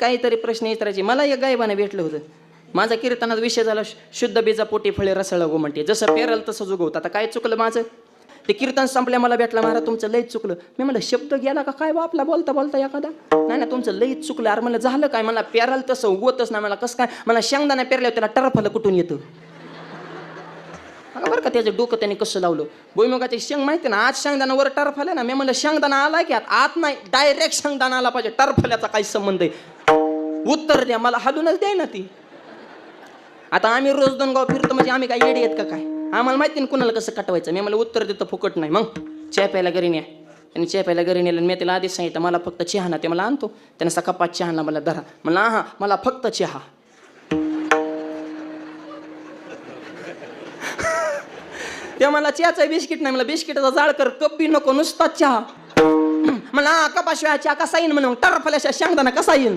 काहीतरी प्रश्न विचारायचे. मला एक गायबाने भेटलं होतं. माझा कीर्तनाचा विषय झाला शुद्ध बीजा पोटी फळे रसळ गो म्हणते. जसं पेरल तसं जुगवतं. आता काय चुकलं माझं? ते कीर्तन संपल्या मला भेटला, महाराज तुमचं लईच चुकलं. मी म्हणलं शब्द गेला का काय आपला बोलता बोलता एखादा? नाही ना, तुमचं लईच चुकलं. अरे म्हणलं झालं काय? मला पेराल तसं उगवतच नाही. मला कसं काय? मला शेंगदाणा पेरल्यावर त्याला टरफलं कुठून येतं? बरं का त्याचं डोकं त्याने कसं लावलं. भुईमुगाचे शेंग माहिती ना, आज शेंगदाणा वर टरफल्या ना. मी म्हणलं शेंगदाणा आला की आत नाही, डायरेक्ट शेंगदाणा आला पाहिजे. टरफल्याचा काही संबंध आहे? उत्तर द्या मला, हलूनच द्याय ना ती. आता आम्ही रोज 2 गाव फिरतो म्हणजे आम्ही काय येडे आहेत का काय? आम्हाला माहिती ना कुणाला कसं कटवायचं. मी मला उत्तर देतो फुकट नाही. मग चहा प्यायला घरी न्या. आणि चहा प्यायला घरी नेलं. मी त्याला आधीच सांगितलं मला फक्त चहा ना. ते मला आणतो. त्यानं सका 5 चहा मला धरा. म्हणलं हा मला फक्त चहा. ते मला चहाचा बिस्किट नाही, मला बिस्किटाचा जाळ कर, कप बी नको, नुसता चहा. मला कपाशिवाय चहा कसा येईन म्हणून, टरफल्याशिवाय शेंगदाणा कसा येईन?